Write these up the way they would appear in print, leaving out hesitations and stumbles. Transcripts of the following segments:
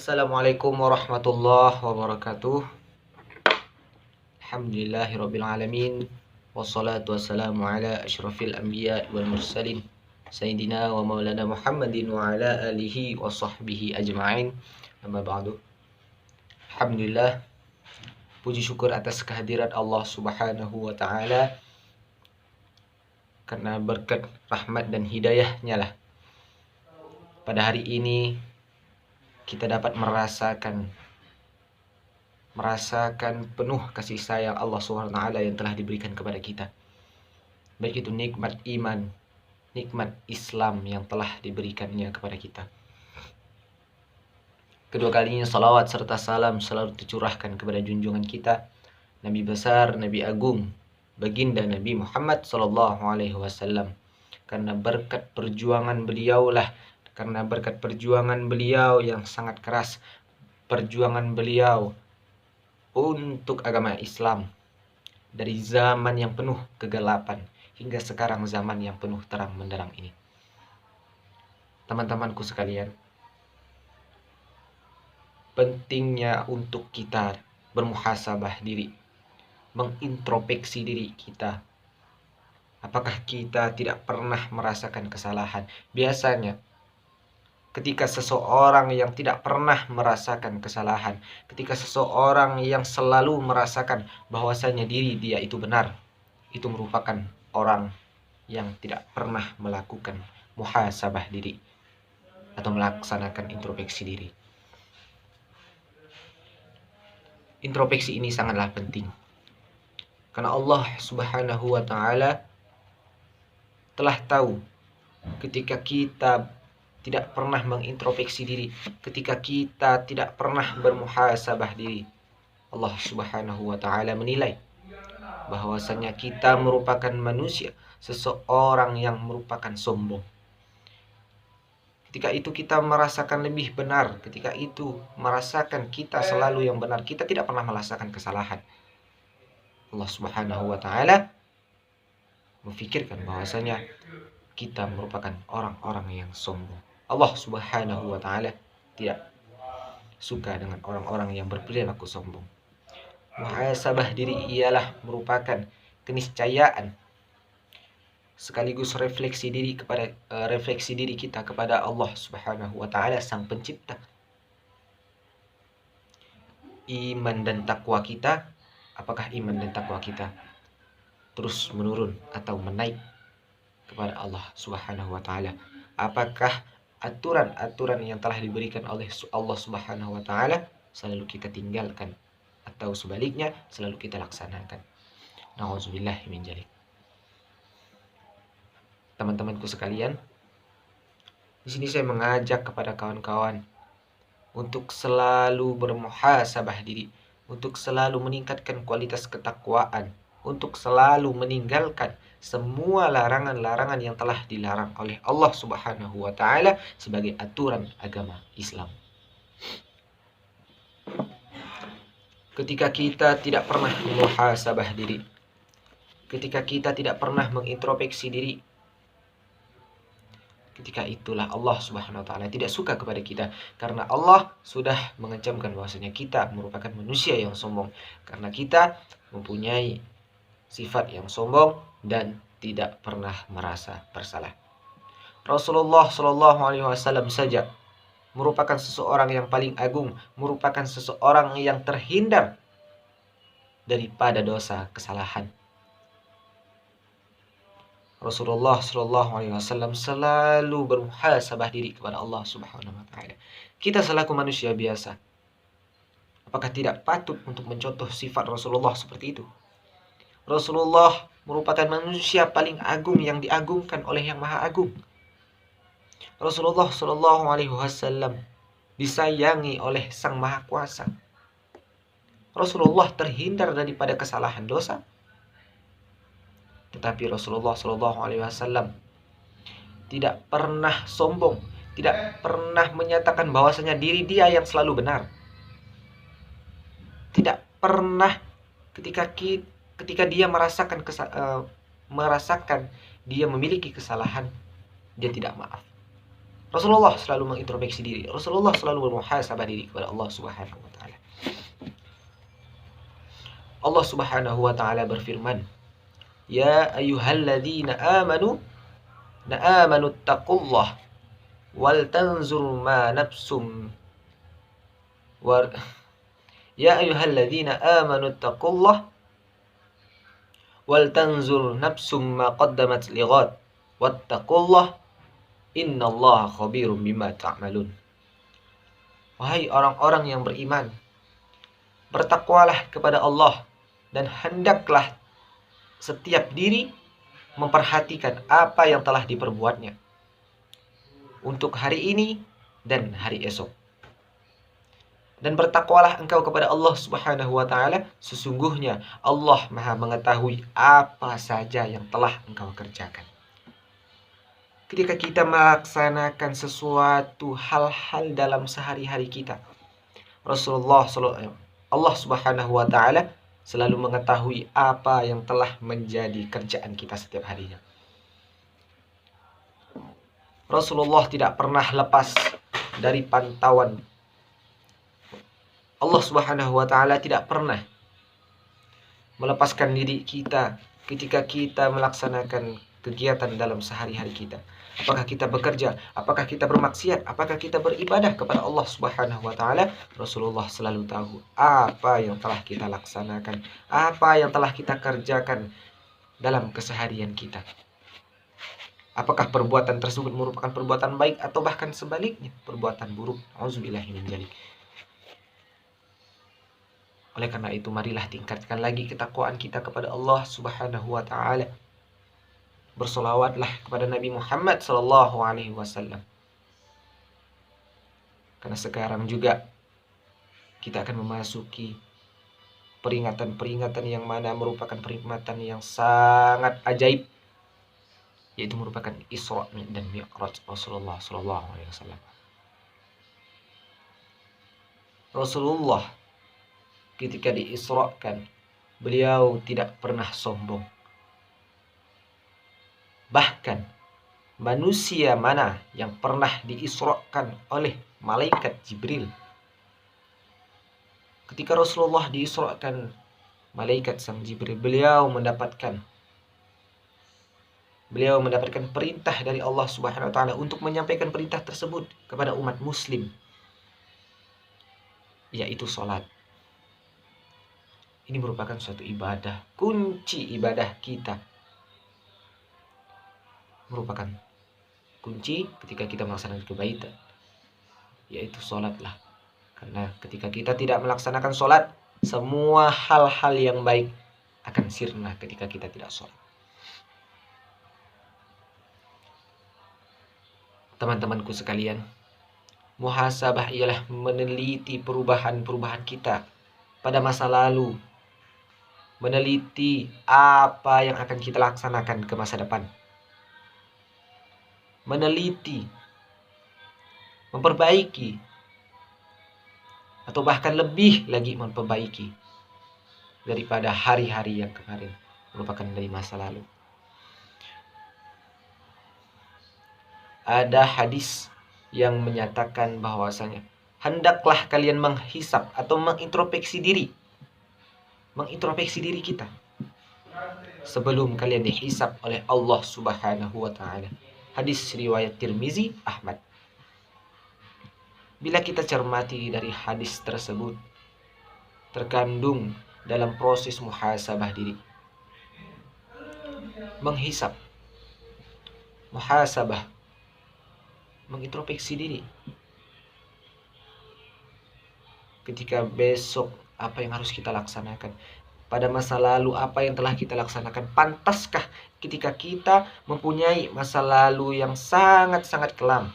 Assalamualaikum warahmatullahi wabarakatuh. Alhamdulillahirabbil alamin. Wassalatu wassalamu ala asyrafil anbiya wal mursalin sayyidina wa maulana Muhammadin wa ala alihi wa sahbihi ajma'in. Amma ba'du. Alhamdulillah, puji syukur atas kehadiran Allah Subhanahu wa taala, karena berkat rahmat dan hidayahnya lah pada hari ini kita dapat merasakan penuh kasih sayang Allah Subhanahu wa taala yang telah diberikan kepada kita. Baik itu nikmat iman, nikmat Islam yang telah diberikannya kepada kita. Kedua kalinya salawat serta salam selalu tercurahkan kepada junjungan kita, Nabi besar, Nabi agung, baginda Nabi Muhammad sallallahu alaihi wasallam. Karena berkat perjuangan beliau yang sangat keras, perjuangan beliau untuk agama Islam dari zaman yang penuh kegelapan hingga sekarang zaman yang penuh terang benderang ini. Teman-temanku sekalian, pentingnya untuk kita bermuhasabah diri, mengintrospeksi diri kita. Apakah kita tidak pernah merasakan kesalahan? Biasanya ketika seseorang yang tidak pernah merasakan kesalahan, ketika seseorang yang selalu merasakan bahwasanya diri dia itu benar, itu merupakan orang yang tidak pernah melakukan muhasabah diri atau melaksanakan introspeksi diri. Introspeksi ini sangatlah penting, karena Allah Subhanahu wa taala telah tahu ketika kita tidak pernah mengintrospeksi diri, ketika kita tidak pernah bermuhasabah diri, Allah Subhanahu wa taala menilai bahwasanya kita merupakan manusia, seseorang yang merupakan sombong. Ketika itu kita merasakan lebih benar, ketika itu merasakan kita selalu yang benar, kita tidak pernah merasakan kesalahan. Allah Subhanahu wa taala memfikirkan bahwasanya kita merupakan orang-orang yang sombong. Allah Subhanahu wa taala tidak suka dengan orang-orang yang berperilaku sombong. Muhasabah diri ialah merupakan keniscayaan sekaligus refleksi diri kita kepada Allah Subhanahu wa taala sang pencipta. Iman dan takwa kita, apakah iman dan takwa kita terus menurun atau menaik kepada Allah Subhanahu wa taala? Apakah aturan-aturan yang telah diberikan oleh Allah Subhanahu wa taala selalu kita tinggalkan atau sebaliknya selalu kita laksanakan? Nauzubillahi min dzalik. Teman-temanku sekalian, di sini saya mengajak kepada kawan-kawan untuk selalu bermuhasabah diri, untuk selalu meningkatkan kualitas ketakwaan, untuk selalu meninggalkan semua larangan-larangan yang telah dilarang oleh Allah Subhanahu wa taala sebagai aturan agama Islam. Ketika kita tidak pernah memuhasabah diri, ketika kita tidak pernah mengintrospeksi diri, ketika itulah Allah Subhanahu wa taala tidak suka kepada kita, karena Allah sudah mengancamkan bahwasanya kita merupakan manusia yang sombong, karena kita mempunyai sifat yang sombong dan tidak pernah merasa bersalah. Rasulullah Shallallahu alaihi wasallam saja merupakan seseorang yang paling agung, merupakan seseorang yang terhindar daripada dosa kesalahan. Rasulullah Shallallahu alaihi wasallam selalu bermuhasabah diri kepada Allah Subhanahu wa taala. Kita selaku manusia biasa, apakah tidak patut untuk mencontoh sifat Rasulullah seperti itu? Rasulullah merupakan manusia paling agung yang diagungkan oleh Yang Maha Agung. Rasulullah Shallallahu alaihi wasallam disayangi oleh Sang Maha Kuasa. Rasulullah terhindar daripada kesalahan dosa. Tetapi Rasulullah Shallallahu alaihi wasallam tidak pernah sombong, tidak pernah menyatakan bahwasanya diri dia yang selalu benar. Tidak pernah ketika dia merasakan dia memiliki kesalahan, dia tidak maaf. Rasulullah selalu mengintrospeksi diri. Rasulullah selalu bermuhasabah diri kepada Allah Subhanahu wa taala. Allah Subhanahu wa taala berfirman, "Ya ayyuhalladzina amanu taqullah wal tanzur ma nafsum wa ya ayyuhalladzina amanu taqullah wal tanzur nafsum ma qaddamat lighad wattaqullah innallaha khabirum bima ta'malun." Wahai orang-orang yang beriman, bertakwalah kepada Allah dan hendaklah setiap diri memperhatikan apa yang telah diperbuatnya untuk hari ini dan hari esok. Dan bertakwalah engkau kepada Allah Subhanahu wa taala, sesungguhnya Allah Maha mengetahui apa saja yang telah engkau kerjakan. Ketika kita melaksanakan sesuatu hal-hal dalam sehari-hari kita, Allah Subhanahu wa taala selalu mengetahui apa yang telah menjadi kerjaan kita setiap harinya. Rasulullah tidak pernah lepas dari pantauan. Allah Subhanahu wa taala tidak pernah melepaskan diri kita ketika kita melaksanakan kegiatan dalam sehari-hari kita. Apakah kita bekerja, apakah kita bermaksiat, apakah kita beribadah kepada Allah Subhanahu wa taala, Rasulullah selalu tahu apa yang telah kita laksanakan, apa yang telah kita kerjakan dalam keseharian kita. Apakah perbuatan tersebut merupakan perbuatan baik atau bahkan sebaliknya, perbuatan buruk. Auzubillahi min dzalik. Oleh karena itu, marilah tingkatkan lagi ketakwaan kita kepada Allah Subhanahu wa taala. Bersolawatlah kepada Nabi Muhammad sallallahu alaihi wasallam. Karena sekarang juga kita akan memasuki peringatan-peringatan yang mana merupakan peringatan yang sangat ajaib, yaitu merupakan Isra dan Mi'raj Rasulullah sallallahu alaihi wasallam. Rasulullah ketika diisrakan, beliau tidak pernah sombong. Bahkan manusia mana yang pernah diisrakan oleh malaikat Jibril? Ketika Rasulullah diisrakan malaikat sang Jibril, beliau mendapatkan perintah dari Allah Subhanahu wa taala untuk menyampaikan perintah tersebut kepada umat muslim, yaitu salat. Ini merupakan suatu ibadah, kunci ibadah kita. Merupakan kunci ketika kita melaksanakan kebaikan, yaitu sholatlah. Karena ketika kita tidak melaksanakan sholat, semua hal-hal yang baik akan sirna ketika kita tidak sholat. Teman-temanku sekalian, muhasabah ialah meneliti perubahan-perubahan kita pada masa lalu, meneliti apa yang akan kita laksanakan ke masa depan, meneliti, memperbaiki, atau bahkan lebih lagi memperbaiki daripada hari-hari yang kemarin, merupakan dari masa lalu. Ada hadis yang menyatakan bahwasanya hendaklah kalian menghisap atau mengintrospeksi diri kita sebelum kalian dihisap oleh Allah Subhanahu wa taala. Hadis riwayat Tirmizi, Ahmad. Bila kita cermati dari hadis tersebut, terkandung dalam proses muhasabah diri. Menghisap, muhasabah, mengintrospeksi diri. Ketika besok apa yang harus kita laksanakan? Pada masa lalu apa yang telah kita laksanakan? Pantaskah ketika kita mempunyai masa lalu yang sangat-sangat kelam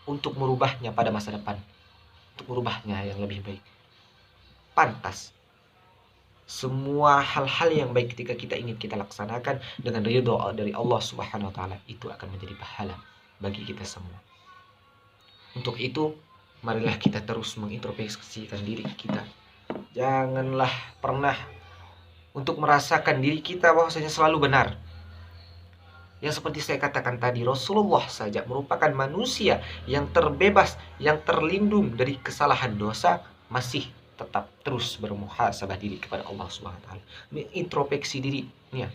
untuk merubahnya pada masa depan, untuk merubahnya yang lebih baik? Pantas. Semua hal-hal yang baik ketika kita ingin kita laksanakan dengan ridho dari Allah Subhanahu wa taala, itu akan menjadi pahala bagi kita semua. Untuk itu, marilah kita terus mengintrospeksikan diri kita. Janganlah pernah untuk merasakan diri kita bahwasanya selalu benar. Yang seperti saya katakan tadi, Rasulullah saja merupakan manusia yang terbebas, yang terlindung dari kesalahan dosa, masih tetap terus bermuhasabah diri kepada Allah Subhanahu wa taala. Introspeksi diri, ya.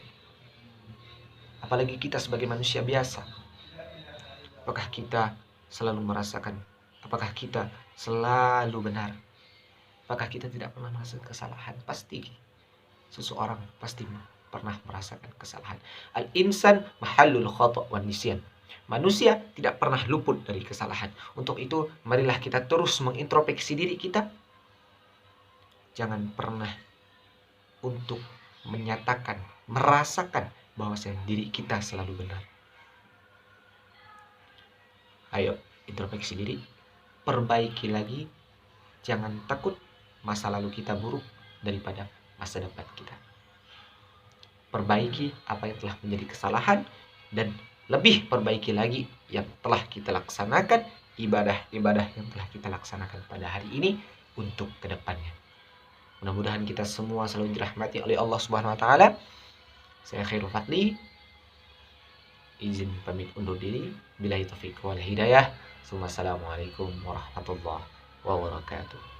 Apalagi kita sebagai manusia biasa. Apakah kita selalu merasakan, apakah kita selalu benar? Apakah kita tidak pernah merasakan kesalahan? Pasti seseorang pasti pernah merasakan kesalahan. Al-insan mahallul khata' wan nisyan. Manusia tidak pernah luput dari kesalahan. Untuk itu, marilah kita terus mengintrospeksi diri kita. Jangan pernah untuk menyatakan, merasakan bahwasanya diri kita selalu benar. Ayo, introspeksi diri, perbaiki lagi. Jangan takut masa lalu kita buruk daripada masa depan kita. Perbaiki apa yang telah menjadi kesalahan, dan lebih perbaiki lagi yang telah kita laksanakan, ibadah-ibadah yang telah kita laksanakan pada hari ini untuk kedepannya. Mudah-mudahan kita semua selalu dirahmati oleh Allah Subhanahu wa taala. Saya Khairul Fadli, izin pamit undur diri. Billahi taufiq wal hidayah. Assalamualaikum warahmatullahi wabarakatuh.